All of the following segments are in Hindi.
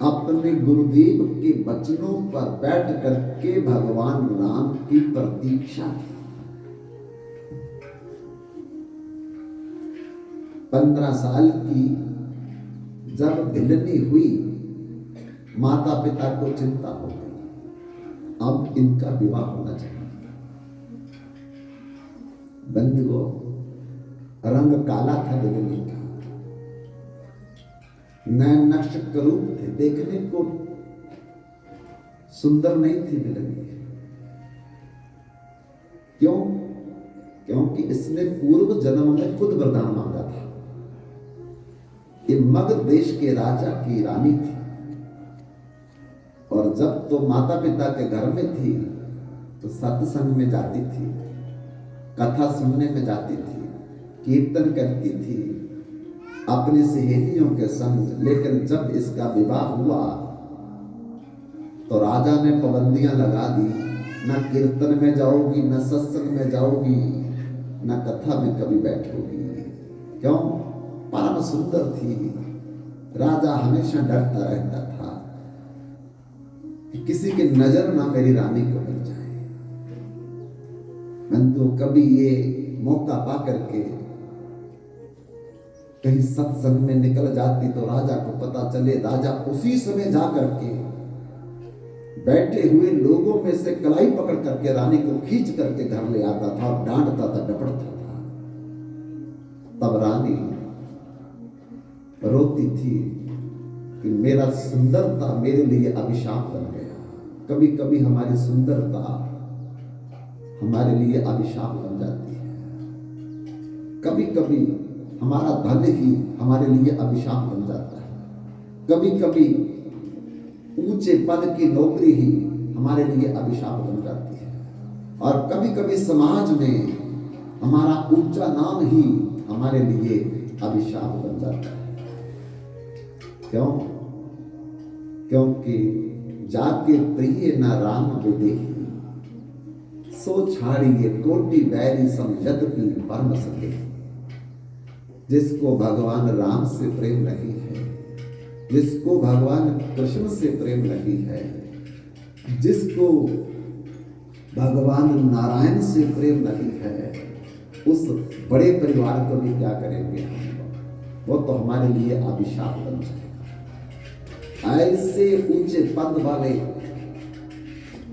अपने गुरुदेव के वचनों पर बैठ करके भगवान राम की प्रतीक्षा की। 15 साल की जब भिलनी हुई, माता पिता को चिंता हो गई, अब इनका विवाह होना चाहिए। बंधुओं, रंग काला था भिलनी का, नैन नक्श करूप थे, देखने को सुंदर नहीं थी भिलनी। क्यों? क्योंकि इसने पूर्व जन्म में खुद वरदान मांगा था। ये मगध देश के राजा की रानी थी, और जब तो माता पिता के घर में थी तो सत्संग में जाती थी, कथा सुनने में जाती थी, कीर्तन करती थी अपनी सहेलियों के संग। लेकिन जब इसका विवाह हुआ तो राजा ने पाबंदियां लगा दी, न कीर्तन में जाओगी, न सत्संग में जाओगी, न कथा में कभी बैठोगी। क्यों? परम सुंदर थी। राजा हमेशा डरता रहता था कि किसी की नजर ना मेरी रानी को लग जाए। परंतु कभी ये मौका पा करके कहीं सत्संग में निकल जाती तो राजा को पता चले, राजा उसी समय जा करके बैठे हुए लोगों में से कलाई पकड़ करके रानी को खींच करके घर ले आता था और डांटता था, डपटता था। तब रानी रोती थी कि मेरा सुंदरता मेरे लिए अभिशाप बन गया। कभी कभी हमारी सुंदरता हमारे लिए अभिशाप बन जाती है। कभी कभी हमारा धन ही हमारे लिए अभिशाप बन जाता है। कभी कभी ऊंचे पद की नौकरी ही हमारे लिए अभिशाप बन जाती है। और कभी कभी समाज में हमारा ऊंचा नाम ही हमारे लिए अभिशाप बन जाता है। क्यों? क्योंकि जाके प्रिय न राम विदेही, सो छाड़िए कोटि बैरी सम यद्यपि परम सके। जिसको भगवान राम से प्रेम नहीं है, जिसको भगवान कृष्ण से प्रेम नहीं है, जिसको भगवान नारायण से प्रेम नहीं है, उस बड़े परिवार को भी क्या करेंगे हम? वो तो हमारे लिए अभिशाप बन जाएगा। ऐसे ऊंचे पद वाले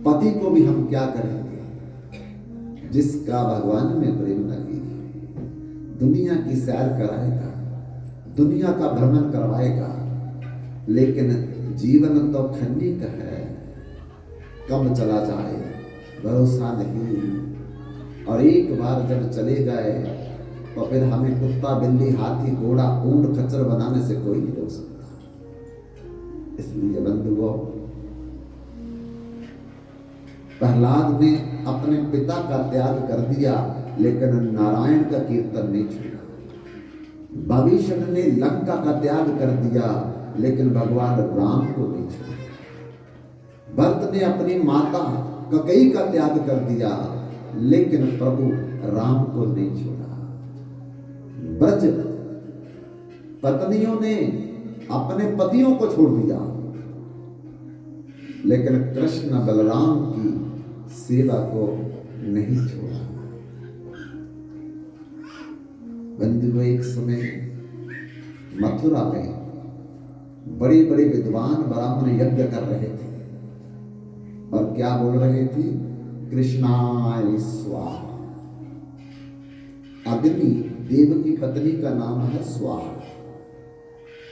पति को भी हम क्या करेंगे जिसका भगवान में प्रेम नहीं है। दुनिया की सैर कराएगा, दुनिया का भ्रमण करवाएगा, लेकिन जीवन तो खंडित है, कब चला जाए भरोसा नहीं। और एक बार जब चले गए तो फिर हमें कुत्ता, बिल्ली, हाथी, घोड़ा, ऊंट, खच्चर बनाने से कोई नहीं रोक सकता। इसलिए बंधुओं, प्रहलाद ने अपने पिता का त्याग कर दिया, लेकिन नारायण का कीर्तन नहीं छोड़ा। भविष्य ने लंका का त्याग कर दिया, लेकिन भगवान राम को नहीं छोड़ा। भरत ने अपनी माता कैकेयी का त्याग कर दिया, लेकिन प्रभु राम को नहीं छोड़ा। ब्रज पत्नियों ने अपने पतियों को छोड़ दिया, लेकिन कृष्ण बलराम की सेवा को नहीं छोड़ा। बंधुओं, एक समय मथुरा में बड़े बड़े विद्वान ब्राह्मण यज्ञ कर रहे थे और क्या बोल रहे थे? कृष्णाय स्वाहा। अग्नि देव की पत्नी का नाम है स्वाहा,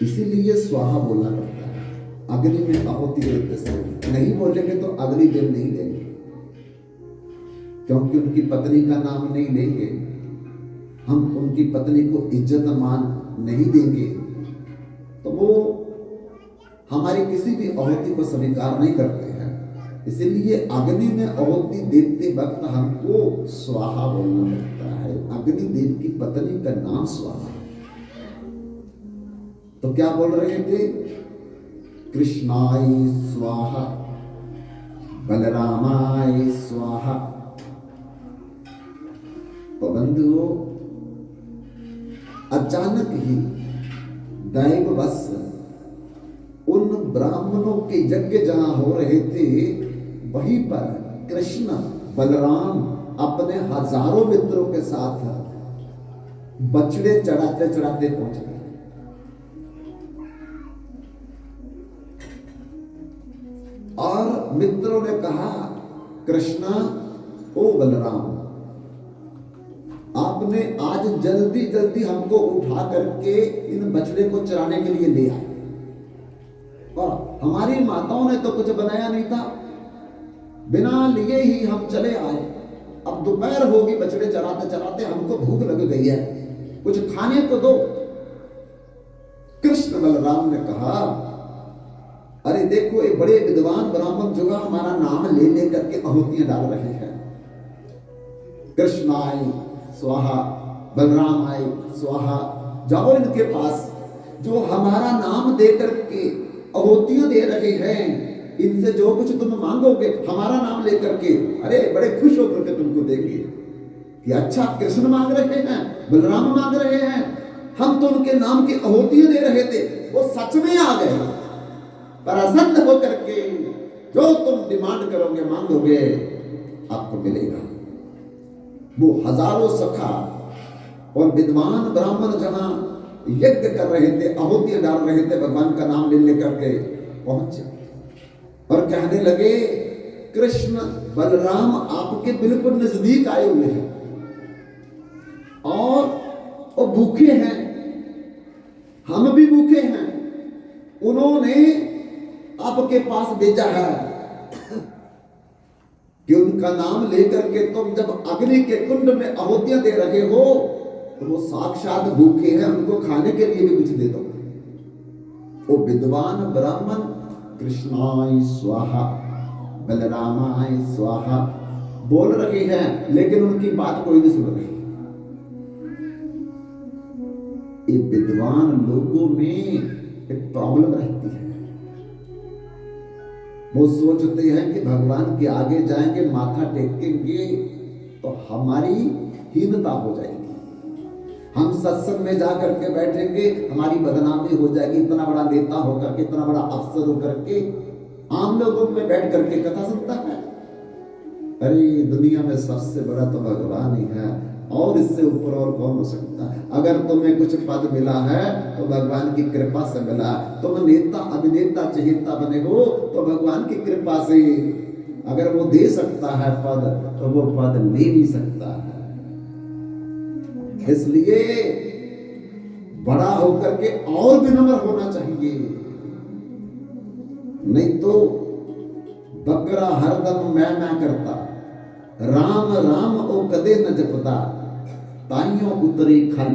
इसीलिए स्वाहा बोलना पड़ता है। अग्नि में आहुति देते समय नहीं बोलेंगे तो अग्नि देव नहीं देंगे, क्योंकि उनकी पत्नी का नाम नहीं लेंगे, हम उनकी पत्नी को इज्जत मान नहीं देंगे, तो वो हमारी किसी भी आहुति को स्वीकार नहीं करते हैं। इसीलिए अग्नि में आहुति देते वक्त हमको स्वाहा बोलना पड़ता है। अग्नि देव की पत्नी का नाम स्वाहा। तो क्या बोल रहे थे? कृष्णाय स्वाहा, बलरामाय स्वाहा। तो बंधुओं, अचानक ही दैववश उन ब्राह्मणों के यज्ञ जहां हो रहे थे वहीं पर कृष्ण बलराम अपने हजारों मित्रों के साथ बछड़े चढ़ाते चढ़ाते पहुंच गए। और मित्रों ने कहा, कृष्णा, ओ बलराम, आपने आज जल्दी जल्दी हमको उठा करके इन बछड़े को चराने के लिए ले आए, और हमारी माताओं ने तो कुछ बनाया नहीं था, बिना लिए ही हम चले आए। अब दोपहर होगी, बछड़े चराते चराते हमको भूख लग गई है, कुछ खाने को दो। कृष्ण बलराम ने कहा, अरे देखो, ये बड़े विद्वान ब्राह्मण जो है हमारा नाम ले ले करके आहुतियां डाल रहे हैं। कृष्ण आए स्वाहा, बलराम आए स्वाहा, जाओ इनके पास, जो हमारा नाम दे करके आहुतियां दे रहे हैं, इनसे जो कुछ तुम मांगोगे हमारा नाम लेकर के, अरे बड़े खुश होकर के तुमको देंगे कि अच्छा, कृष्ण मांग रहे हैं, बलराम मांग रहे हैं, हम तो उनके नाम की आहुतियां दे रहे थे, वो सच में आ गए। प्रसन्न होकर के जो तुम डिमांड करोगे, मांगोगे, आपको मिलेगा। वो हजारों सखा और विद्वान ब्राह्मण जहां यज्ञ कर रहे थे, आहुतियां डाल रहे थे, भगवान का नाम ले लेकर के पहुंचे और कहने लगे, कृष्ण बलराम आपके बिल्कुल नजदीक आए हुए हैं और वो भूखे हैं, हम भी भूखे हैं, उन्होंने आपके पास भेजा है कि उनका नाम लेकर के तुम जब अग्नि के कुंड में आहुतियां दे रहे हो तो वो साक्षात भूखे हैं, उनको खाने के लिए भी कुछ दे दो। वो विद्वान ब्राह्मण कृष्णाय स्वाहा, बलरामाय स्वाहा बोल रहे हैं, लेकिन उनकी बात कोई नहीं सुन रही। ये विद्वान लोगों में एक प्रॉब्लम रहती है, वो सोचते हैं कि भगवान के आगे जाएंगे, माथा टेकेंगे तो हमारी हीनता हो जाएगी, हम सत्संग में जाकर के बैठेंगे, हमारी बदनामी हो जाएगी, इतना बड़ा नेता होकर के, इतना बड़ा अफसर होकर के आम लोगों में बैठ करके कथा सुनता है। अरे दुनिया में सबसे बड़ा तो भगवान ही है, और इससे ऊपर और कौन हो सकता है। अगर तुम्हें कुछ पद मिला है तो भगवान की कृपा से मिला, तुम नेता अभिनेता चहेता बने हो तो भगवान की कृपा से, अगर वो दे सकता है पद तो वो पद ले भी सकता है। इसलिए बड़ा होकर के और विनम्र होना चाहिए, नहीं तो बकरा हरदम मैं करता, राम राम ओ कदे न जपता, ताइयों उतरी खल,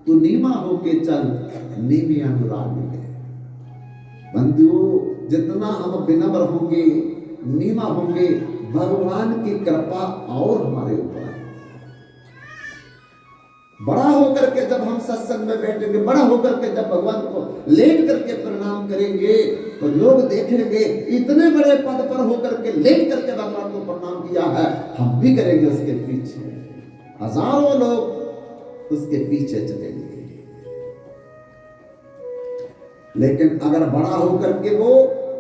तू नीमा होके चल, नीमी अनुराग मिले। बंधुओं, जितना हम विनम्र होंगे, नीमा होंगे, भगवान की कृपा और हमारे ऊपर है। बड़ा होकर के जब हम सत्संग में बैठेंगे, बड़ा होकर के जब भगवान को लेट करके प्रणाम करेंगे तो लोग देखेंगे इतने बड़े पद पर होकर के लेट करके भगवान को प्रणाम किया है, हम भी करेंगे उसके पीछे, हजारों लोग उसके पीछे चलेंगे। लेकिन अगर बड़ा होकर के वो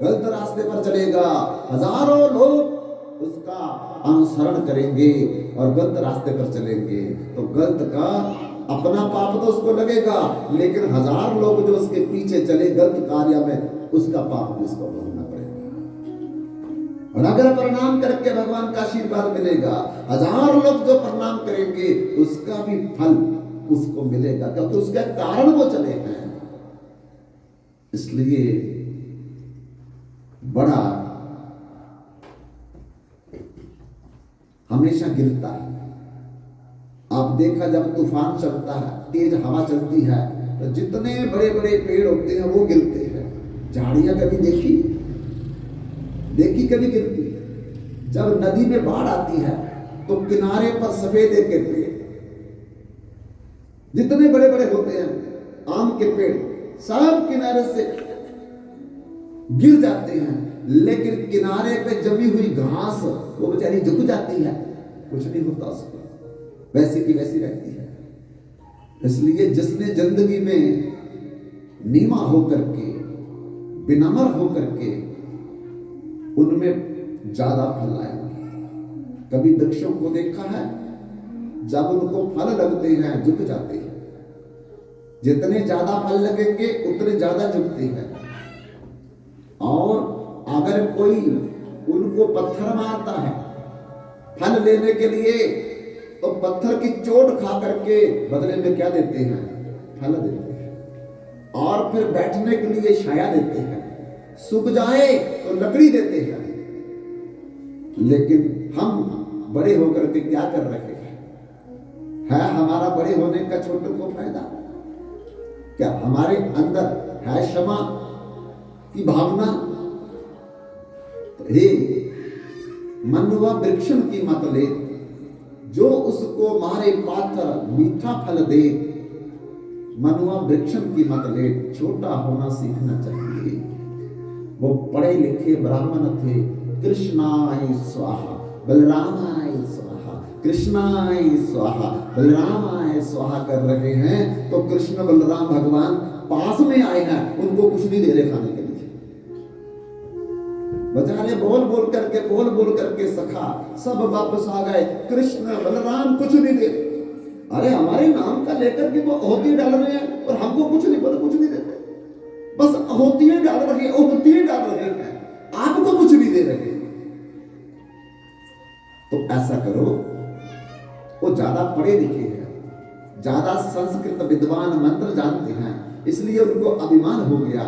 गलत रास्ते पर चलेगा, हजारों लोग उसका अनुसरण करेंगे और गलत रास्ते पर चलेंगे, तो गलत का अपना पाप तो उसको लगेगा, लेकिन हजार लोग जो उसके पीछे चले गलत कार्य में, उसका पाप भी उसको भोगना पड़ेगा। और अगर प्रणाम करके भगवान का आशीर्वाद मिलेगा, हजार लोग जो प्रणाम करेंगे उसका भी फल उसको मिलेगा, क्योंकि उसके कारण वो चले हैं। इसलिए बड़ा हमेशा गिरता है। आप देखा, जब तूफान चलता है, तेज हवा चलती है, तो जितने बड़े बड़े पेड़ होते हैं वो गिरते हैं। झाड़ियां कभी देखी कभी गिरती है। जब नदी में बाढ़ आती है तो किनारे पर सफेद के पेड़, जितने बड़े बड़े होते हैं, आम के पेड़, सब किनारे से गिर जाते हैं, लेकिन किनारे पे जमी हुई घास वो बेचारी झुक जाती है, कुछ नहीं होता उसको, वैसी की वैसी रहती है। इसलिए जिसने जिंदगी में नीमा होकर के विनम्र होकर के उनमें ज्यादा फल आएंगे। कभी वृक्षों को देखा है, जब उनको फल लगते हैं झुक जाते हैं। जितने ज्यादा फल लगेंगे उतने ज्यादा झुकते हैं। और अगर कोई उनको पत्थर मारता है फल लेने के लिए, तो पत्थर की चोट खा करके बदले में क्या देते हैं? फल देते हैं। और फिर बैठने के लिए छाया देते हैं, सूख जाए तो लकड़ी देते हैं। लेकिन हम बड़े होकर के क्या कर रहे हैं? है हमारा बड़े होने का छोटों को फायदा? क्या हमारे अंदर है क्षमा की भावना? तो हे मनुआ वृक्षण की मत ले, जो उसको मारे पाथर मीठा फल दे। मनुआ वृक्षण की मत ले, छोटा होना सीखना चाहिए। वो पढ़े लिखे ब्राह्मण थे। कृष्णाय स्वाहा बलरामाय स्वाहा, कृष्णाय स्वाहा बलरामाय स्वाहा कर रहे हैं, तो कृष्ण बलराम भगवान पास में आए हैं, उनको कुछ नहीं दे रहे खाने के लिए। बेचारे बोल बोल करके सखा सब वापस आ गए, कृष्ण बलराम कुछ नहीं दे रहे। अरे हमारे नाम का लेकर के वो होती डाल रहे हैं और हमको कुछ नहीं पता, कुछ नहीं देते। बस होती डाल रहे हैं, होती डाल रहे हैं, आपको कुछ नहीं दे रहे। तो ऐसा करो, वो ज्यादा पढ़े लिखे हैं, ज्यादा संस्कृत विद्वान मंत्र जानते हैं, इसलिए उनको अभिमान हो गया।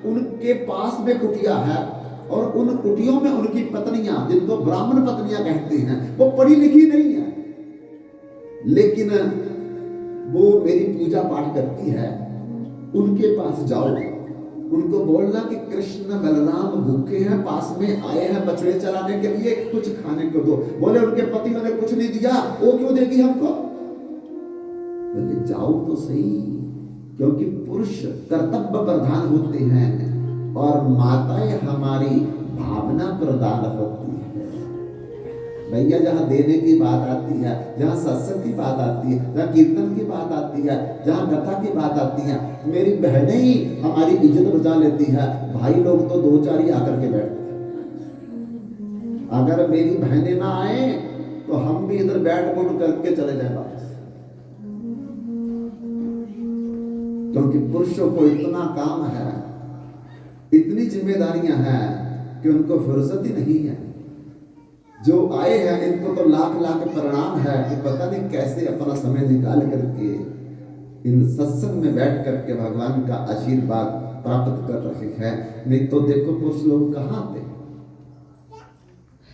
उनके पास में कुटिया है और उन कुटियों में उनकी पत्नियां, जिनको ब्राह्मण पत्नियां कहते हैं, वो पढ़ी लिखी नहीं है, लेकिन वो मेरी पूजा पाठ करती है। उनके पास जाओ, उनको बोलना कि कृष्ण बलराम भूखे हैं, पास में आए हैं बछड़े चराने के लिए, कुछ खाने को दो। बोले उनके पतियों ने कुछ नहीं दिया, वो क्यों देगी हमको? बोले जाओ तो सही, क्योंकि पुरुष कर्तव्य प्रधान होते हैं और माताएं हमारी भावना प्रधान होती है। भैया जहां देने की बात आती है, जहां सत्संग की बात आती है, जहां कीर्तन की बात आती है, जहां कथा की बात आती है, मेरी बहनें ही हमारी इज्जत बचा लेती है। भाई लोग तो दो चार ही आकर के बैठते हैं। अगर मेरी बहनें ना आए तो हम भी इधर बैठ बुठ करके चले जाए वापस, क्योंकि पुरुषों को इतना काम है, इतनी जिम्मेदारियां हैं कि उनको फुर्सत ही नहीं है। जो आए हैं इनको तो लाख लाख प्रणाम है कि पता नहीं कैसे अपना समय निकाल करके इन सत्संग में बैठ करके भगवान का आशीर्वाद प्राप्त कर रहे हैं। नहीं तो देखो पुरुष लोग कहाँ आते,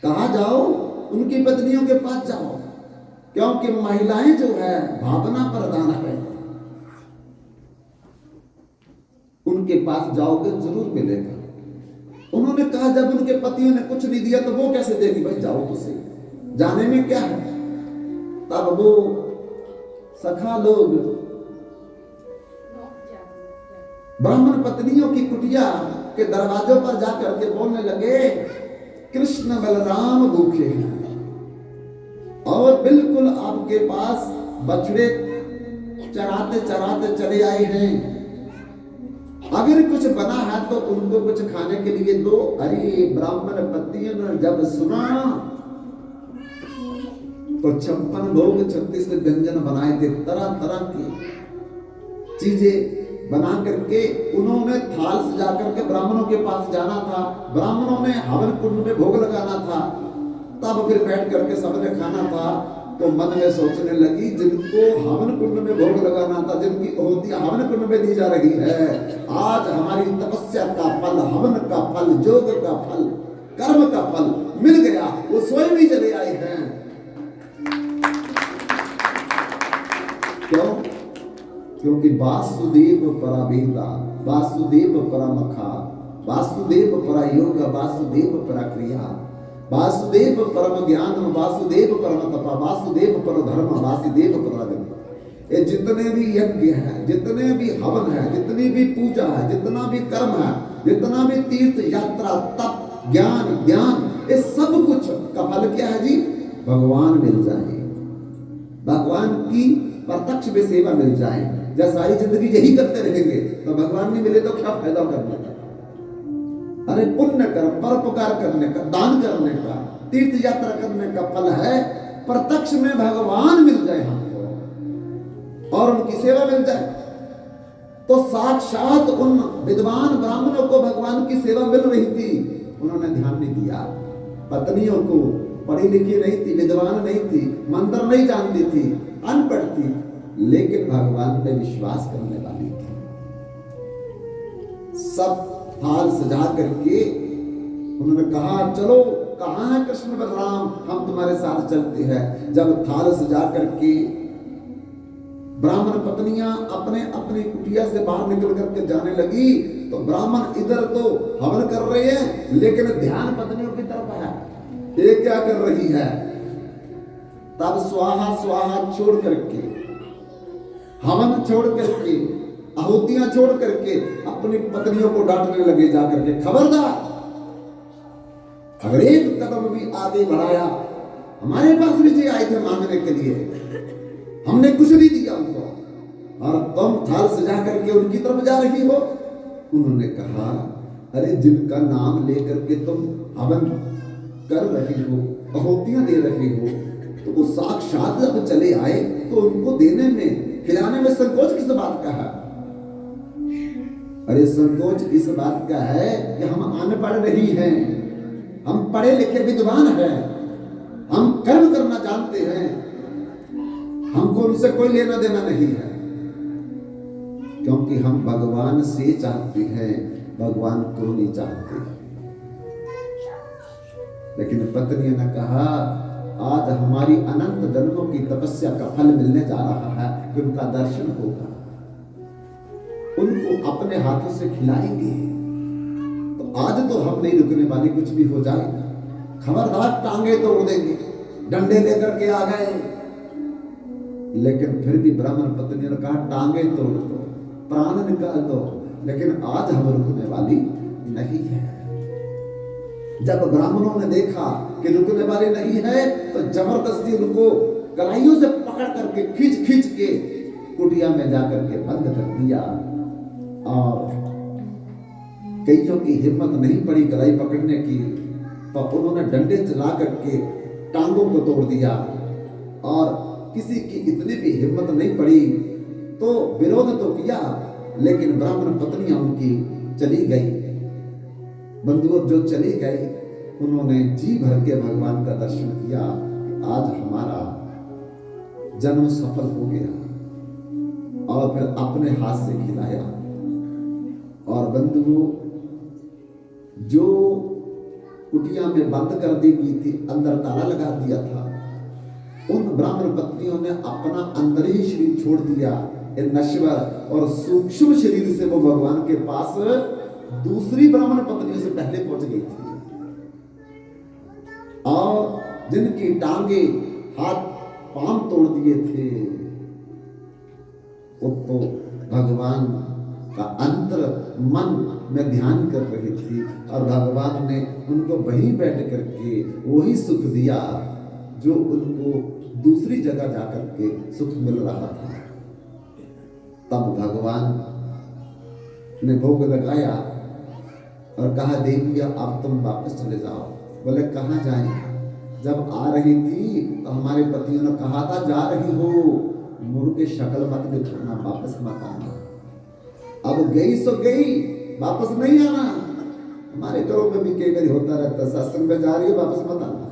कहाँ जाओ, उनकी पत्नियों के पास जाओ, क्योंकि महिलाएं जो है भावना प्रधान है। उनके पास जाओगे जरूर मिलेगा। उन्होंने कहा जब उनके पतियों ने कुछ नहीं दिया तो वो कैसे देगी? भाई जाओ तो सही, जाने में क्या है। तब वो सखा लोग ब्राह्मण पत्नियों की कुटिया के दरवाजों पर जाकर के बोलने लगे, कृष्ण बलराम भूखे हैं और बिल्कुल आपके पास बछड़े चराते चराते चले आए हैं, अगर कुछ बना है तो उनको कुछ खाने के लिए दो। अरे ब्राह्मण पत्नियों ने जब सुना तो 56 भोग 36 व्यंजन बनाए थे, तरह तरह की चीजें बना करके उन्होंने थाल सजा करके ब्राह्मणों के पास जाना था। ब्राह्मणों ने हवन कुंड में भोग लगाना था, तब फिर बैठ करके सबने खाना था। तो मन में सोचने लगी, जिनको हवन कुंड में भोग लगाना था, जिनकी होती हवन कुंड में दी जा रही है, आज हमारी तपस्या का फल, हवन का फल, योग का फल, कर्म का फल मिल गया, वो स्वयं ही चले आए हैं। क्यों? क्योंकि वासुदेव परा वेदा, वासुदेव परा मखा, वासुदेव परा योग, वासुदेव परा क्रिया, वासुदेव परम ज्ञान, वासुदेव परम तपा, वासुदेव पर धर्म, वासुदेव पर। ये जितने भी यज्ञ है, जितने भी हवन है, जितनी भी पूजा है, जितना भी कर्म है, जितना भी तीर्थ यात्रा, तप, ज्ञान, ये सब कुछ का फल क्या है जी? भगवान मिल जाए, भगवान की प्रत्यक्ष में सेवा मिल जाए। जब सारी जिंदगी यही करते रहेंगे तो भगवान नहीं मिले तो क्या फायदा करना है? अरे पुण्य कर्म, परोपकार करने का, दान करने का, तीर्थ यात्रा करने का फल है प्रत्यक्ष में भगवान मिल जाए हमको और उनकी सेवा मिल जाए। तो साक्षात उन विद्वान ब्राह्मणों को भगवान की सेवा मिल रही थी, उन्होंने ध्यान नहीं दिया। पत्नियों को पढ़ी लिखी नहीं थी, विद्वान नहीं थी, मंत्र नहीं जानती थी, अनपढ़ थी, लेकिन भगवान पे विश्वास करने वाली थी। सब थाल सजा करके उन्होंने कहा चलो, कहाँ है कृष्ण बलराम, हम तुम्हारे साथ चलते हैं। जब थाल सजा करके ब्राह्मण पत्नियां अपने अपनी कुटिया से बाहर निकल करके जाने लगी, तो ब्राह्मण इधर तो हवन कर रहे हैं, लेकिन ध्यान पत्नियों की तरफ है। ये क्या कर रही है? तब स्वाहा स्वाहा छोड़ करके, हवन छोड़ करके, आहुतियां छोड़ करके अपनी पत्नियों को डांटने लगे जाकर के, खबरदार अगर एक कदम भी आगे बढ़ाया, हमारे पास विजय आए थे मांगने के लिए, हमने कुछ नहीं दिया उनको, और तुम थाल सजा करके उनकी तरफ जा रही हो। उन्होंने कहा अरे जिनका नाम लेकर के तुम हवन कर रही हो, आहुतियां दे रही हो, तो वो साक्षात जब चले आए तो उनको देने में, खिलाने में संकोच किस बात का है? अरे संकोच इस बात का है कि हम अनपढ़ नहीं हैं, हम पढ़े लिखे विद्वान हैं, हम कर्म करना जानते हैं, हमको उनसे कोई लेना देना नहीं है, क्योंकि हम भगवान से चाहते हैं, भगवान को नहीं चाहते। लेकिन पत्नी ने कहा आज हमारी अनंत जन्मों की तपस्या का फल मिलने जा रहा है कि उनका दर्शन होगा, उनको अपने हाथों से खिलाएंगे, तो आज तो हम नहीं रुकने वाले, कुछ भी हो जाए, खबरदार टांगे तोड़ देंगे, डंडे लेकर के आ गए। लेकिन फिर भी ब्राह्मण पत्नी ने कहा टांगे तोड़ दो, प्राण निकाल दो, लेकिन आज हम रुकने वाली नहीं है। जब ब्राह्मणों ने देखा कि रुकने वाली नहीं है, तो जबरदस्ती उनको कलाइयों से पकड़ करके खींच खींच के कुटिया में जाकर के बंद कर दिया, और कईयों की हिम्मत नहीं पड़ी कलाई पकड़ने की, तो उन्होंने डंडे चला करके टांगों को तोड़ दिया, और किसी की इतनी भी हिम्मत नहीं पड़ी तो विरोध तो किया, लेकिन ब्राह्मण पत्नियां उनकी चली गई। बंधुओं जो चली गई, उन्होंने जी भर के भगवान का दर्शन किया, आज हमारा जन्म सफल हो गया, और फिर अपने हाथ से खिलाया। और बंधुओं जो कुटिया में बंद कर दी गई थी, अंदर ताला लगा दिया था, उन ब्राह्मण पत्नियों ने अपना अंदर ही शरीर छोड़ दिया, नश्वर और सूक्ष्म शरीर से वो भगवान के पास दूसरी ब्राह्मण पत्नियों से पहले पहुंच गई थी, और जिनकी टांगे हाथ पांव तोड़ दिए थे, वो तो भगवान का अंतर मन में ध्यान कर रही थी, और भगवान ने उनको वहीं बैठ करके वही सुख दिया जो उनको दूसरी जगह जाकर के सुख मिल रहा था। तब भगवान ने भोग लगाया और कहा देवी अब तुम वापस चले जाओ। बोले कहाँ जाएं? जब आ रही थी तो हमारे पतियों ने कहा था जा रही हो, मुड़ के शक्ल मत दिखाना, वापस मत आना। अब गई सो गई, वापस नहीं आना। हमारे घरों में भी कई बार होता रहता, सत्संग में जा रही है वापस मत आना।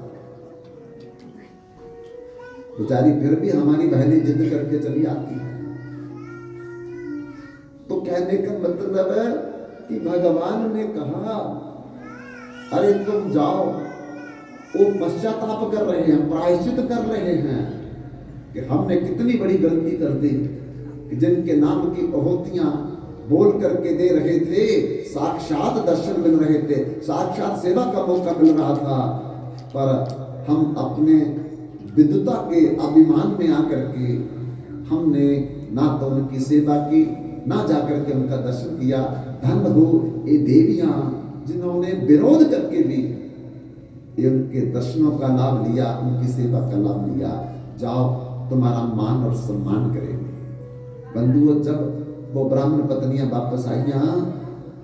बेचारी फिर भी हमारी बहनें जिद करके चली आती है। तो कहने का मतलब है कि भगवान ने कहा अरे तुम जाओ, वो पश्चाताप कर रहे हैं, प्रायश्चित कर रहे हैं कि हमने कितनी बड़ी गलती कर दी कि जिनके नाम की आहुतियां बोल करके दे रहे थे, साक्षात दर्शन मिल रहे थे, साक्षात सेवा का मौका मिल रहा था, पर हम अपने विद्वता के अभिमान में आकर के हमने ना तो उनकी सेवा की, ना जाकर के उनका दर्शन किया। धन हो ये देवियां जिन्होंने विरोध करके भी ये उनके दर्शनों का लाभ लिया, उनकी सेवा का लाभ लिया। जाओ तुम्हारा मान और सम्मान करेंगे। बंधुओं जब वो ब्राह्मण पत्नियां वापस आईयां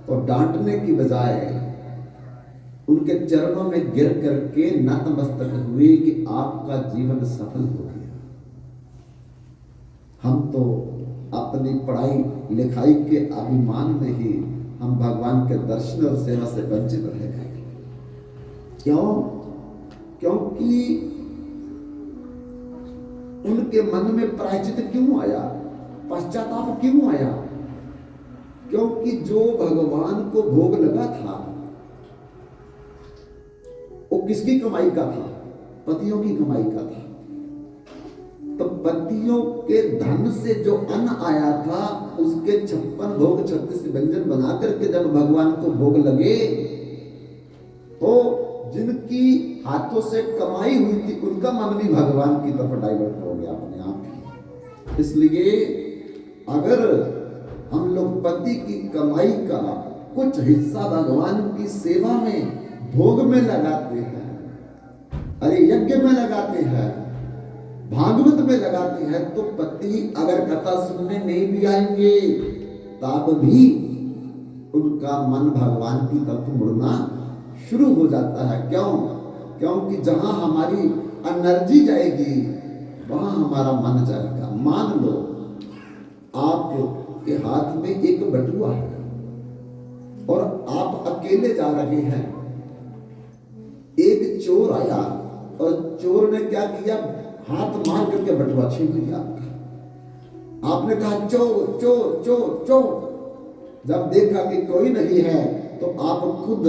तो डांटने की बजाय उनके चरणों में गिर करके नतमस्तक हुए कि आपका जीवन सफल हो गया। हम तो अपनी पढ़ाई लिखाई के अभिमान में ही हम भगवान के दर्शन और सेवा से वंचित रह गए। क्यों? क्योंकि उनके मन में प्रायश्चित क्यों आया, पश्चाताप क्यों आया? क्योंकि जो भगवान को भोग लगा था वो किसकी कमाई का था? पतियों की कमाई का था। तो पतियों के धन से जो अन्न आया था उसके 56 भोग 36 व्यंजन बना करके जब भगवान को भोग लगे तो जिनकी हाथों से कमाई हुई थी उनका मन भी भगवान की तरफ डाइवर्ट हो गया अपने आप ही। इसलिए अगर हम लोग पति की कमाई का कुछ हिस्सा भगवान की सेवा में भोग में लगाते हैं, अरे यज्ञ में लगाते हैं, भागवत में लगाते हैं, तो पति अगर कथा सुनने नहीं भी आएंगे तब भी उनका मन भगवान की तरफ मुड़ना शुरू हो जाता है। क्यों? क्योंकि जहां हमारी एनर्जी जाएगी वहां हमारा मन जाएगा। मान लो आपके हाथ में एक बटुआ है और आप अकेले जा रहे हैं, एक चोर आया और चोर ने क्या किया, हाथ मार करके बटुआ छीन लिया आपका। आपने कहा चोर चोर चोर चोर। जब देखा कि कोई नहीं है तो आप खुद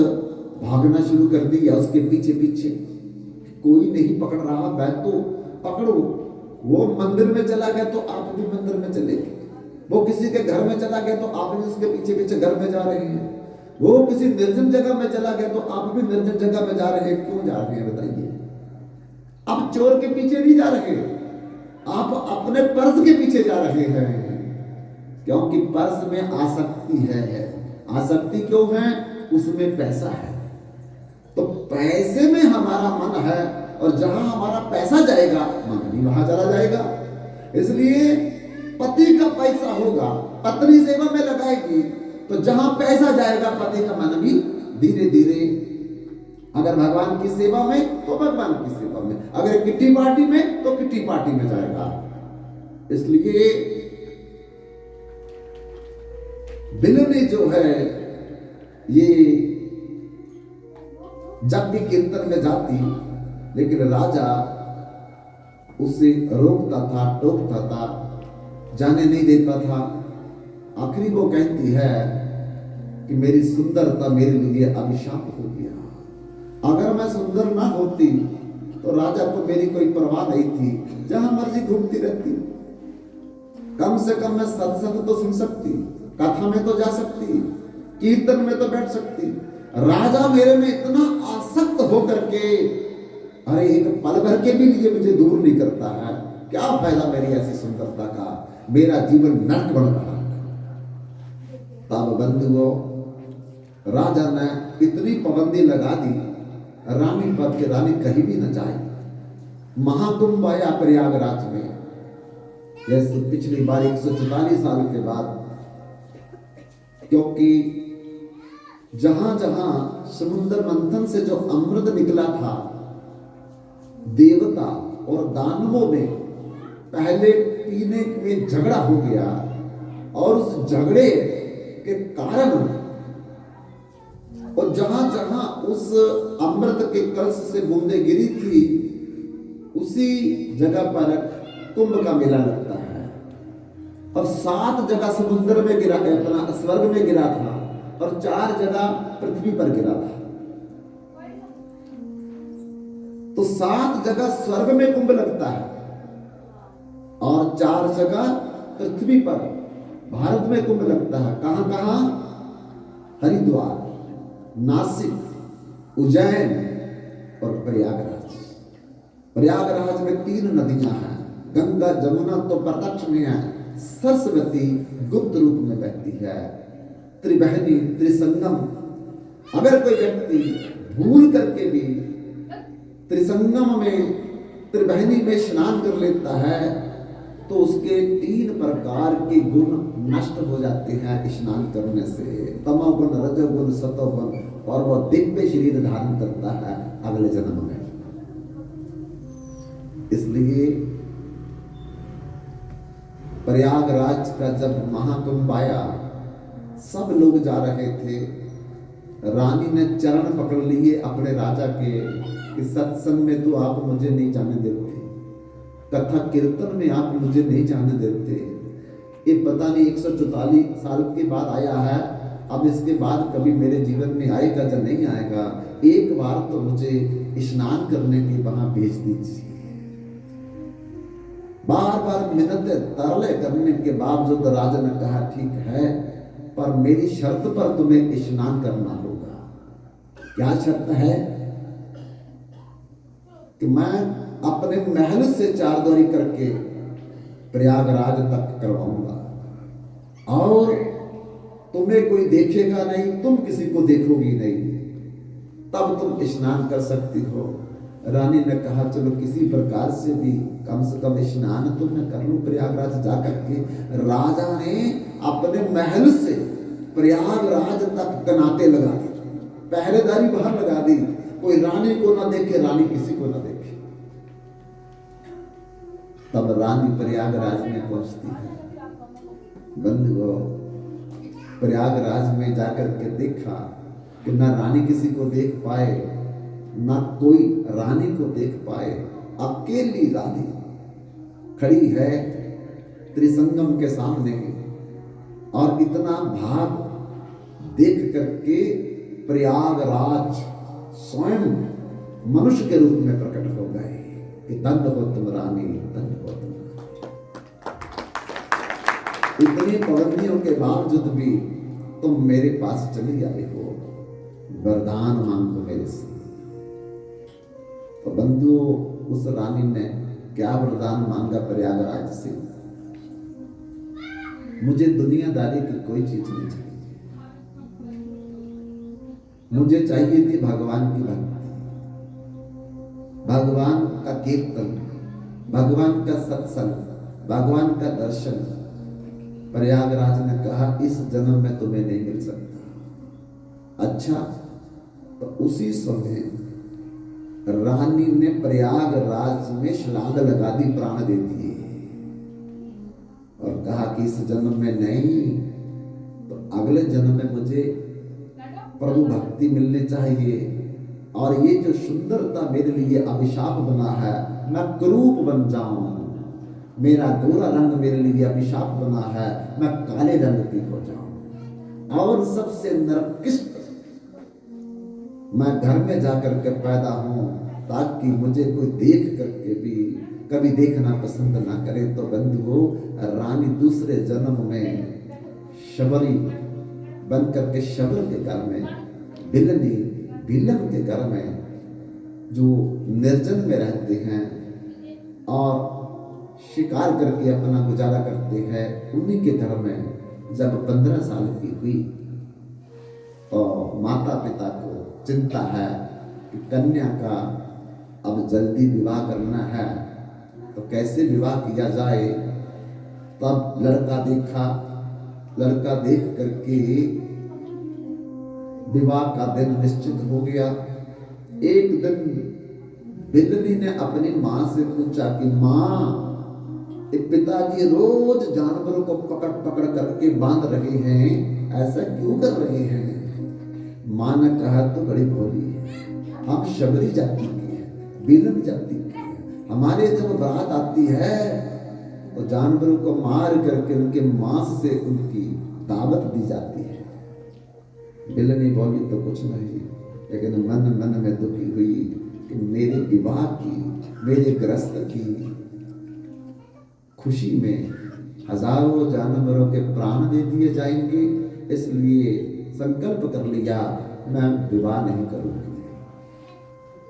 भागना शुरू कर दिया उसके पीछे पीछे। कोई नहीं पकड़ रहा, मैं तो पकड़ो। वो मंदिर में चला गया तो आप भी मंदिर में चले गए, वो किसी के घर में चला गया तो आप भी उसके पीछे पीछे घर में जा रहे हैं, वो किसी निर्जन जगह में चला गया तो आप भी निर्जन जगह में जा रहे हैं। क्यों जा रहे हैं बताइए? आप चोर के पीछे नहीं जा रहे, आप अपने पर्स के पीछे जा रहे हैं। क्योंकि पर्स में आसक्ति है। आसक्ति क्यों है? उसमें पैसा है। तो पैसे में हमारा मन है और जहां हमारा पैसा जाएगा मन भी वहां चला जाएगा। इसलिए पति का पैसा होगा, पत्नी सेवा में लगाएगी तो जहां पैसा जाएगा पति का मन भी धीरे धीरे, अगर भगवान की सेवा में तो भगवान की सेवा में, अगर किट्टी पार्टी में तो किट्टी पार्टी में जाएगा। इसलिए बिलनी जो है ये जब भी कीर्तन में जाती, लेकिन राजा उसे रोकता था, टोकता था, जाने नहीं देता था। आखिरी वो कहती है कि मेरी सुंदरता मेरे लिए अभिशाप हो गया। अगर मैं सुंदर ना होती तो राजा को मेरी कोई परवाह नहीं थी, जहां मर्जी घूमती रहती। कम से कम मैं सत्संग तो सुन सकती, कथा में तो जा सकती, कीर्तन में तो बैठ सकती। राजा मेरे में इतना आसक्त होकर के अरे एक पल भर के भी लिए मुझे दूर नहीं करता है। क्या फायदा मेरी ऐसी सुंदरता का, मेरा जीवन नरक बन रहा है। तब बंधुओं राजा ने इतनी पाबंदी लगा दी, रानी पर के रानी कहीं भी न जाए। महाकुंभ आया प्रयागराज में, जैसे पिछली बार 144 साल के बाद, क्योंकि जहां जहां समुद्र मंथन से जो अमृत निकला था, देवता और दानवों में पहले पीने में झगड़ा हो गया और उस झगड़े के कारण और जहां जहां उस अमृत के कलश से बूंदे गिरी थी उसी जगह पर कुंभ का मेला लगता है। और 7 जगह समुद्र में गिरा, अपना स्वर्ग में गिरा था और 4 जगह पृथ्वी पर गिरा था। तो 7 जगह स्वर्ग में कुंभ लगता है और 4 जगह पृथ्वी पर भारत में कुंभ लगता है। कहां कहां? हरिद्वार, नासिक, उज्जैन और प्रयागराज। प्रयागराज में 3 नदियां हैं, गंगा जमुना तो प्रत्यक्ष में है, सरस्वती गुप्त रूप में बहती है। त्रिबहनी त्रिसंगम, अगर कोई व्यक्ति भूल करके भी त्रिसंगम में त्रिबहनी में स्नान कर लेता है तो उसके 3 प्रकार के गुण नष्ट हो जाते हैं स्नान करने से। तमोगुण, रजोगुण, सतोगुण और वह दिव्य शरीर धारण करता है अगले जन्म में। इसलिए प्रयागराज का जब महाकुंभ आया, सब लोग जा रहे थे, रानी ने चरण पकड़ लिए अपने राजा के कि सत्संग में तो आप मुझे नहीं जाने देते, कथा कीर्तन में आप मुझे नहीं जाने देते, ये पता नहीं 144 साल के बाद आया है, अब इसके बाद कभी मेरे जीवन में आएगा या नहीं आएगा, एक बार तो मुझे स्नान करने के वहां भेज दीजिए। बार बार मिन्नतें तरले करने के बावजूद राजा ने कहा ठीक है, पर मेरी शर्त पर तुम्हें स्नान करना होगा। क्या शर्त है? कि मैं अपने महल से चारद्वारी करके प्रयागराज तक करवाऊंगा और तुम्हें कोई देखेगा नहीं, तुम किसी को देखोगी नहीं, तब तुम स्नान कर सकती हो। रानी ने कहा चलो किसी प्रकार से भी कम से कम स्नान तो मैं कर लूं प्रयागराज जाकर के। राजा ने अपने महल से प्रयागराज तक कनाते लगा दी, पहरेदारी बाहर लगा दी, कोई रानी को ना देखे, रानी किसी को ना देखे। तब रानी प्रयागराज में पहुंचती है। बंधुओं, प्रयागराज में जाकर के देखा कि ना रानी किसी को देख पाए, ना कोई रानी को देख पाए, अकेली रानी खड़ी है त्रिसंगम के सामने, और इतना भाव देख करके प्रयागराज स्वयं मनुष्य के रूप में प्रकट हो गए कि धन्य हो तुम रानी, धन्य हो तुम। इतनी पाबंदियों के बावजूद भी तुम मेरे पास चली आए हो, वरदान मांगो मेरे से। तो बंधुओं, उस रानी ने क्या वरदान मांगा प्रयागराज से? मुझे दुनियादारी की कोई चीज नहीं चाहिए, मुझे चाहिए थी भगवान की भक्ति, भगवान का कीर्तन, भगवान का सत्संग, भगवान का दर्शन। प्रयागराज ने कहा इस जन्म में तुम्हें नहीं मिल सकता। अच्छा, तो उसी समय रानी ने प्रयागराज में छलांग लगा दी, प्राण दे दिए और कहा कि इस जन्म में नहीं तो अगले जन्म में मुझे प्रभु भक्ति मिलनी चाहिए, और ये जो सुंदरता मेरे लिए अभिशाप बना है, मैं कुरूप बन जाऊं, मेरा गोरा रंग मेरे लिए अभिशाप बना है, मैं काले रंग की हो जाऊं, और सबसे नरकिष्ट मैं घर में जाकर के पैदा हूं, ताकि मुझे कोई देख करके भी कभी देखना पसंद ना करे। तो बंधुओं, रानी दूसरे जन्म में शबरी बन करके शबर के घर में, बिलन के घर में, जो निर्जन में रहते हैं और शिकार करके अपना गुजारा करते हैं, उन्हीं के घर में जब 15 साल की हुई तो माता पिता को चिंता है कि कन्या का अब जल्दी विवाह करना है, तो कैसे विवाह किया जाए। तब लड़का देखा, लड़का देख करके विवाह का दिन निश्चित हो गया। एक दिन बिल्ली ने अपनी मां से पूछा कि मां, पिताजी रोज जानवरों को पकड़ पकड़ करके बांध रहे हैं, ऐसा क्यों कर रहे हैं? मां ने कहा तो बड़ी भोली है, हम शबरी जाति के हैं, बिलन जाति के हैं, हमारे जब बारात आती है तो जानवरों को मार करके उनके मांस से उनकी दावत दी जाती है। बिलनी बोली तो कुछ नहीं, लेकिन मन में दुखी हुई कि मेरे विवाह की, मेरे ग्रस्त की खुशी में हजारों जानवरों के प्राण दे दिए जाएंगे, इसलिए संकल्प कर लिया मैं विवाह नहीं करूंगी।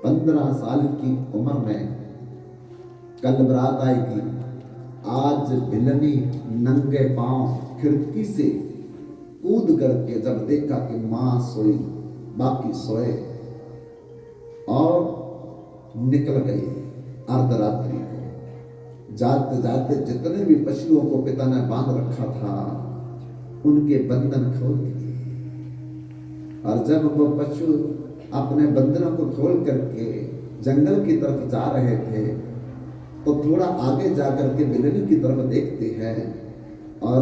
15 साल की उम्र में कल बरात आएगी। आज बिलनी नंगे पांव खिड़की से कूद करके जब देखा कि मां सोई, बाकी सोए, और निकल गई अर्धरात्रि को। जाते जाते जितने भी पशुओं को पिता ने बांध रखा था, उनके बंधन खोल दिए और जब वो पशु अपने बंदरों को खोल करके जंगल की तरफ जा रहे थे तो थोड़ा आगे जाकर के बिल्ली की तरफ देखते हैं और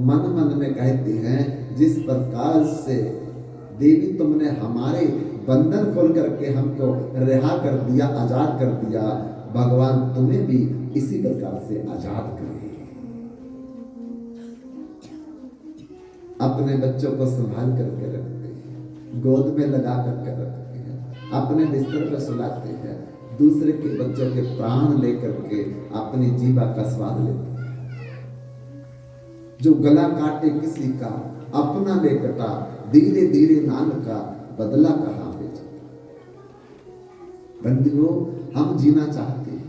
मन मन में कहते हैं, जिस प्रकार से देवी तुमने हमारे बंधन खोल करके हमको रिहा कर दिया, आजाद कर दिया, भगवान तुम्हें भी इसी प्रकार से आजाद करे। अपने बच्चों को संभाल करके रखते हैं, गोद में लगा करके रखते हैं, अपने बिस्तर पर सुलाते हैं, दूसरे के बच्चों के प्राण लेकर के अपनी जीवा का स्वाद लेते हैं। जो गला काटे किसी का अपना ले कटा, धीरे धीरे नाम का बदला कहाँ बेचा। बंधुओं, हम जीना चाहते हैं,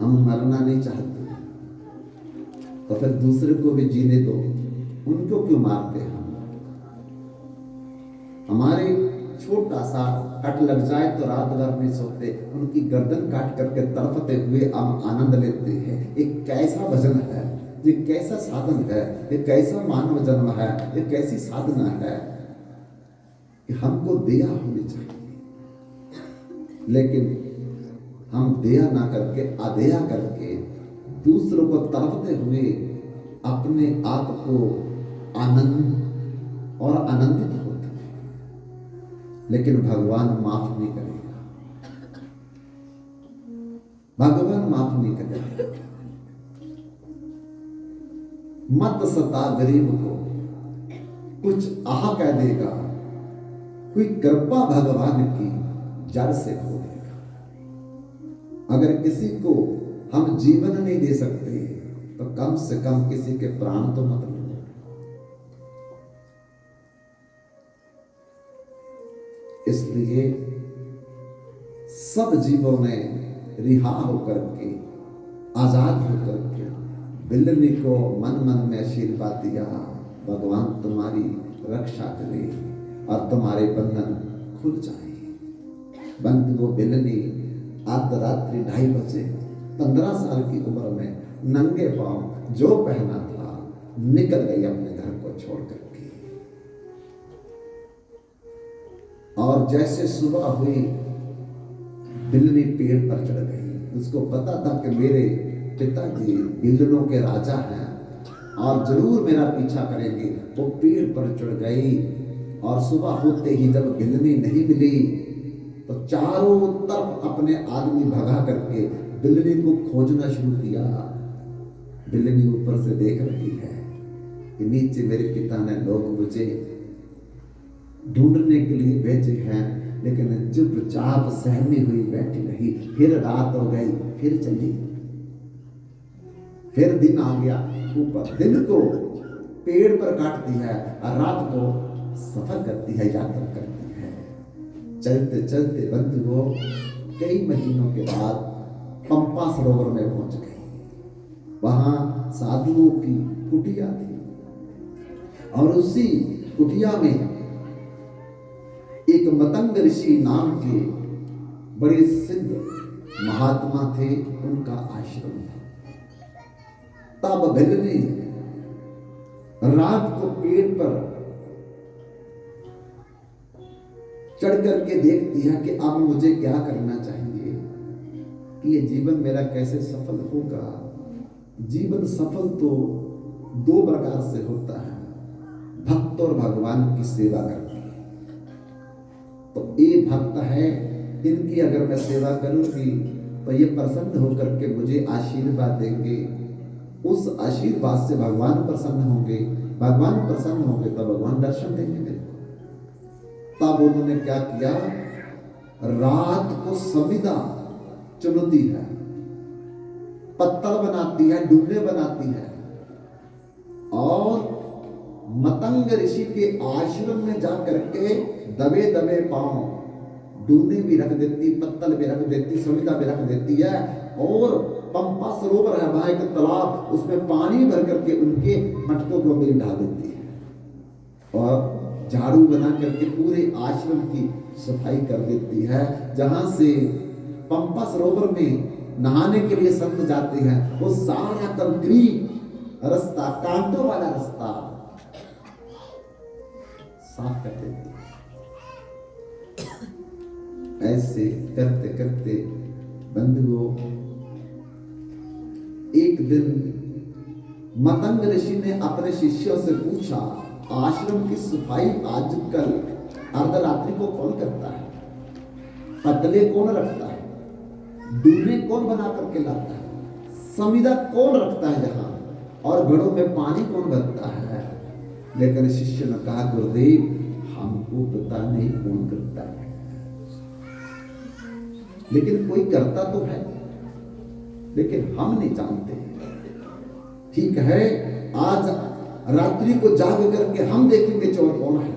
हम मरना नहीं चाहते, तो फिर दूसरे को भी जीने दो, उनको क्यों मारते हैं? हमारे छोटा सा कट लग जाए तो रात भर नहीं सोते, उनकी गर्दन काट करके तड़पते हुए हम आनंद लेते हैं। ये कैसा भजन है, ये कैसा साधन है, ये कैसा मानव जन्म है, ये कैसी साधना है कि हमको दया होनी चाहिए, लेकिन हम दया ना करके अदया करके दूसरों को तड़पते हुए अपने आप को आनंद और आनंदित होते हैं। लेकिन भगवान माफ नहीं करेगा, भगवान माफ नहीं करेगा। मत सता गरीब को, कुछ आह कह देगा, कोई कृपा भगवान की जड़ से खो देगा। अगर किसी को हम जीवन नहीं दे सकते तो कम से कम किसी के प्राण तो मत लो। इसलिए सब जीवों ने रिहा होकर के, आजाद होकर के बिल्ली को मन मन में आशीर्वाद दिया, भगवान तुम्हारी रक्षा करे और तुम्हारे बंधन खुल जाए। बंधु, वो बिल्ली आध रात्रि 2:30 बजे 15 साल की उम्र में नंगे पांव जो पहना था निकल गई अपने घर को छोड़ करके। और जैसे सुबह हुई बिल्ली पेड़ पर चढ़ गई। उसको पता था कि मेरे पिताजी बिल्लियों के राजा हैं और जरूर मेरा पीछा करेंगे। वो पेड़ पर चढ़ गई और सुबह होते ही जब बिल्ली नहीं मिली तो चारों तरफ अपने आदमी भगा करके बिल्ली को खोजना शुरू किया। बिल्ली ऊपर से देख रही है कि नीचे मेरे पिता ने लोग मुझे ढूंढने के लिए भेजे हैं, लेकिन चुपचाप सहमी हुई बैठी रही। फिर रात हो गई, फिर चली, फिर दिन आ गया। ऊपर दिन को पेड़ पर काटती है और रात को सफर करती है, यात्रा करती है। चलते चलते बंधुओं कई महीनों के बाद पंपा सरोवर में पहुंच गई। वहां साधुओं की कुटिया थी और उसी कुटिया में एक मतंग ऋषि नाम के बड़े सिद्ध महात्मा थे, उनका आश्रम था। तब बिल्ली रात को पेड़ पर चढ़ करके देखती है कि अब मुझे क्या करना चाहिए कि ये जीवन मेरा कैसे सफल होगा। जीवन सफल तो 2 प्रकार से होता है, भक्त और भगवान की सेवा करके। तो ये भक्त है, इनकी अगर मैं सेवा करूंगी तो ये प्रसन्न होकर के मुझे आशीर्वाद देंगे। उस आशीर्वाद से भगवान प्रसन्न होंगे, भगवान प्रसन्न होंगे तो भगवान दर्शन देंगे मेरे को। तब उन्होंने क्या किया, रात को संविदा चुनती है, पत्थर बनाती है, डूबे बनाती है और मतंग ऋषि के आश्रम में जाकर के दबे दबे पांव डूने भी रख देती, पत्तल भी रख देती, संविदा भी रख देती है। और पंपा सरोवर है, वहां एक तालाब, उसमें पानी भर करके उनके मटकों को भी डाल देती है और झाड़ू बना करके पूरे आश्रम की सफाई कर देती है। जहां से पंपा सरोवर में नहाने के लिए संत जाते हैं, वो सारा कंक्रीट रास्ता, कांटों वाला रास्ता साफ कर देती। ऐसे करते करते बंधुओं, एक दिन मतंग ऋषि ने अपने शिष्यों से पूछा, आश्रम की सफाई आजकल अर्धरात्रि को कौन करता है? पतले कौन रखता है? डूने कौन बना करके लाता है? समिधा कौन रखता है यहाँ? और घड़ों में पानी कौन भरता है? लेकिन शिष्य ने कहा, गुरुदेव हमको पता नहीं कौन करता है, लेकिन कोई करता तो है, लेकिन हम नहीं जानते। ठीक है, आज रात्रि को जाग करके हम देखेंगे चोर कौन है।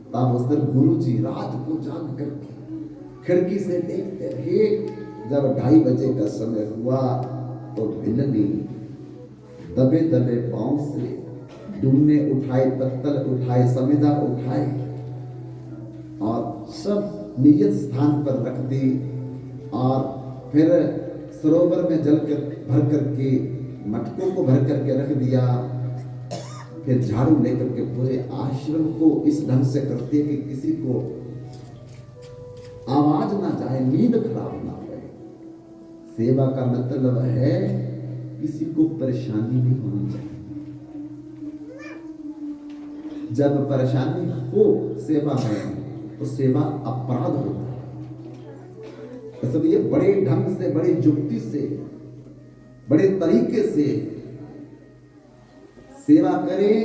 तब उस दिन गुरु जी रात को जाग करके खिड़की से देखते रहे। जब 2:30 बजे का समय हुआ तो बिल्ली दबे दबे पांव से डूने उठाए, पत्तल उठाए, समिधा उठाए और सब नियत स्थान पर रख दी। और फिर सरोवर में जल भर करके, मटकों को भर करके रख दिया। फिर झाड़ू लेकर के पूरे आश्रम को इस ढंग से करते कि किसी को आवाज ना जाए, नींद खराब ना हो। सेवा का मतलब है किसी को परेशानी नहीं होनी चाहिए। जब परेशानी हो सेवा में तो सेवा अपराध होता है। तो ये बड़े ढंग से, बड़ी युक्ति से, बड़े तरीके से सेवा करें।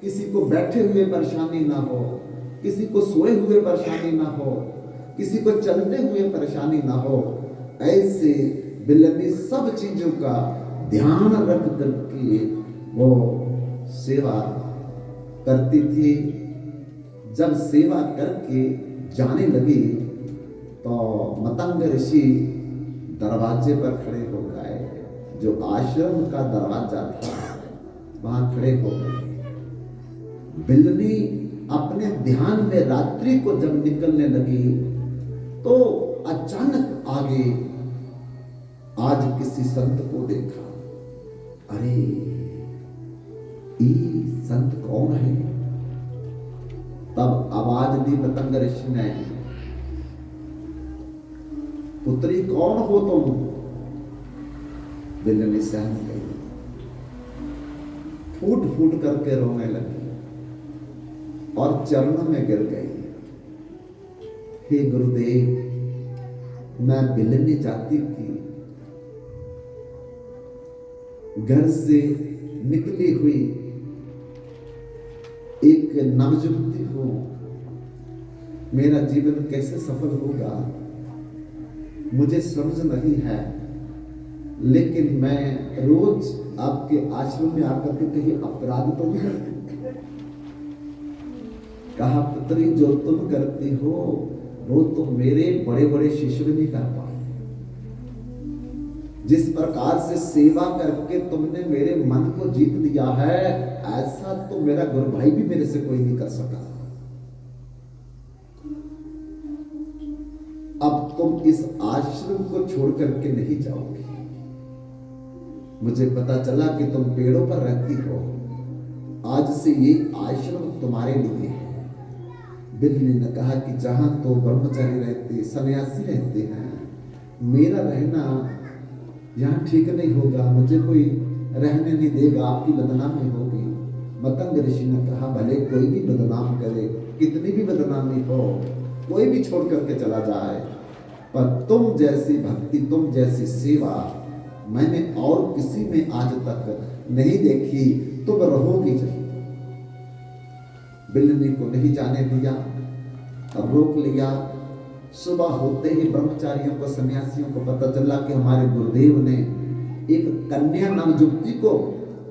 किसी को बैठे हुए परेशानी ना हो, किसी को सोए हुए परेशानी ना हो, किसी को चलते हुए परेशानी ना हो। ऐसे बिल्ली सब चीजों का ध्यान रख करके वो सेवा करती थी। जब सेवा करके जाने लगी तो मतंग ऋषि दरवाजे पर खड़े हो गए। जो आश्रम का दरवाजा था वहां खड़े हो गए। बिल्ली अपने ध्यान में रात्रि को जब निकलने लगी तो अचानक आगे आज किसी संत को देखा। अरे ये संत कौन है? तब आवाज दी मतंग ऋषि ने, पुत्री कौन हो तुम? बिल्ली सहम गई, फूट फूट करके रोने लगी और चरणों में गिर गई। हे गुरुदेव, मैं बिल्ली जाती थी, घर से निकली हुई एक नवयुवती हूं। मेरा जीवन कैसे सफल होगा मुझे समझ नहीं है, लेकिन मैं रोज आपके आश्रम में आकर के कहीं अपराध तो नहीं करती। कहा, पुत्री जो तुम करती हो वो तो मेरे बड़े बड़े शिष्य भी नहीं कर पाए। जिस प्रकार से सेवा करके तुमने मेरे मन को जीत दिया है, ऐसा तो मेरा गुरु भाई भी मेरे से कोई नहीं कर सका। अब तुम इस आश्रम को छोड़ करके नहीं जाओगे। मुझे पता चला कि तुम पेड़ों पर रहती हो, आज से ये आश्रम तुम्हारे लिए है। बिल्ली ने कहा कि जहां तो ब्रह्मचारी रहते, सन्यासी रहते हैं, मेरा रहना यहाँ ठीक नहीं होगा, मुझे कोई रहने नहीं देगा, आपकी बदनामी होगी। मतंग ऋषि ने कहा, भले कोई भी बदनाम करे, कितनी भी बदनामी हो, कोई भी छोड़ करके चला जाए, पर तुम जैसी भक्ति, तुम जैसी सेवा मैंने और किसी में आज तक नहीं देखी। तुम रहोगी जब। बिल्ली को नहीं जाने दिया, अब रोक लिया। सुबह होते ही ब्रह्मचारियों को, सन्यासियों को पता चला कि हमारे गुरुदेव ने एक कन्या नवयुवती को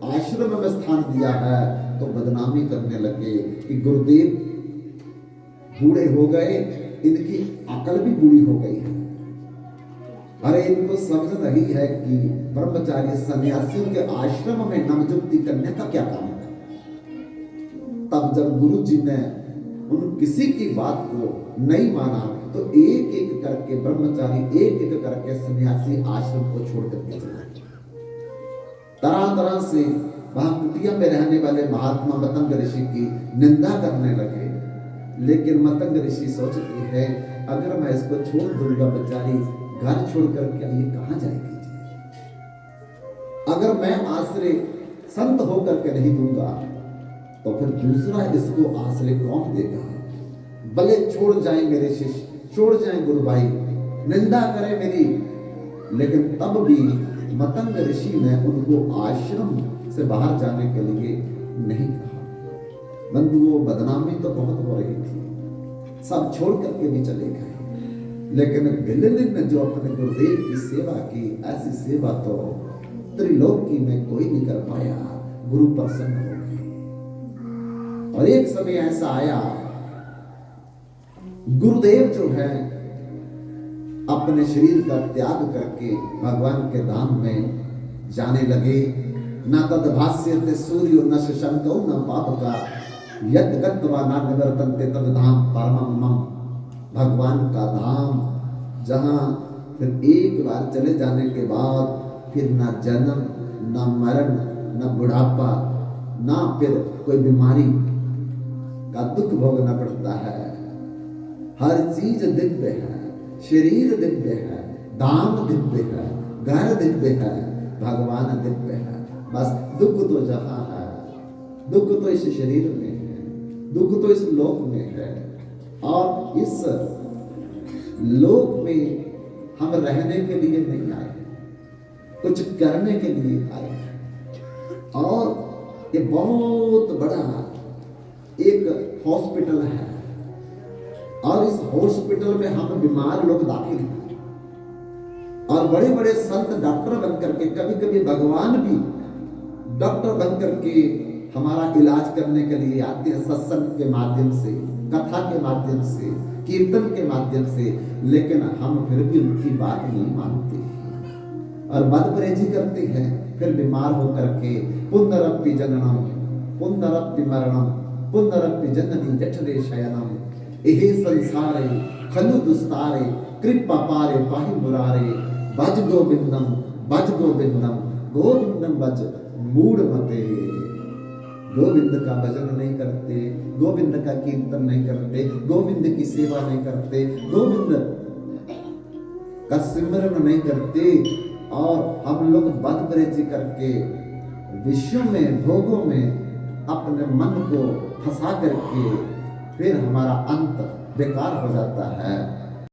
आश्रम में स्थान दिया है, तो बदनामी करने लगे कि गुरुदेव बूढ़े हो गए, इनकी अकल भी बूढ़ी हो गई है। अरे इनको समझ नहीं है कि ब्रह्मचारी सन्यासियों के आश्रम में नवयुवती कन्या का क्या काम है। तब जब गुरु जी ने उन किसी की बात को नहीं माना तो एक एक करके ब्रह्मचारी, एक एक करके सन्यासी आश्रम को छोड़ करके चले। तरह तरह से वहां कुटिया में रहने वाले महात्मा मतंग ऋषि की निंदा करने लगे। लेकिन मतंग ऋषि सोचती है, अगर मैं इसको छोड़ दूंगा, बेचारी घर छोड़ करके ये कहां जाएगी? अगर मैं आश्रय संत होकर के नहीं दूंगा तो फिर दूसरा इसको आश्रय कौन देगा? भले छोड़ जाए मेरे शिष्य, छोड़ जाए गुरु भाई, निंदा करे मेरी, लेकिन तब भी मतंग ऋषि ने उनको आश्रम से बाहर जाने के लिए नहीं कहा। बंधुओं, बदनामी तो बहुत हो रही थी, सब छोड़ करके भी चले गए। लेकिन गिलनिन ने जो अपने गुरुदेव की सेवा की, ऐसी सेवा तो त्रिलोकी में कोई नहीं कर पाया। गुरु प्रसन्न हो गए। और एक समय ऐसा आया, गुरुदेव जो है अपने शरीर का त्याग करके भगवान के धाम में जाने लगे। न तद्भास्यते सूर्यो न शशंको न पावका यत् गत्वा न निवर्तन्ते तद् धाम परमं मम। भगवान का धाम, जहां फिर एक बार चले जाने के बाद फिर ना जन्म, ना मरण, ना बुढ़ापा, ना फिर कोई बीमारी का दुख भोगना पड़ता है। हर चीज दिव्य है, शरीर दिव्य है, धाम दिव्य है, घर दिव्य है, भगवान दिव्य है। बस दुख तो जहां है, दुख तो इस शरीर में है, दुख तो इस लोक में है। और इस लोक में हम रहने के लिए नहीं आए, कुछ करने के लिए आए हैं। और ये बहुत बड़ा एक हॉस्पिटल है, और इस हॉस्पिटल में हम बीमार लोग दाखिल हैं। और बड़े बड़े संत डॉक्टर बनकर के, कभी कभी भगवान भी डॉक्टर बनकर के हमारा इलाज करने के लिए आते हैं, सत्संग के माध्यम से, कथा के माध्यम से, कीर्तन के माध्यम से। लेकिन हम फिर भी उनकी बात नहीं मानते और बदपरहेजी करते हैं। फिर बीमार होकर के पुनरपि जननम पुनरपि मरणम पुनरपि जननी जठरे शयनम एहे संसारे खलु दुस्तारे कृपा पारे पाहि मुरारे भज गोविंदम भज गोविंदम गोविंदम भज मूढ़ मते। गोविंद का भजन नहीं करते, गोविंद का कीर्तन नहीं करते, गोविंद की सेवा नहीं करते, गोविंद का सिमरन नहीं करते, और हम लोग बदपरहेजी करके विषयों में, भोगों में अपने मन को फंसा करके फिर हमारा अंत बेकार हो जाता है।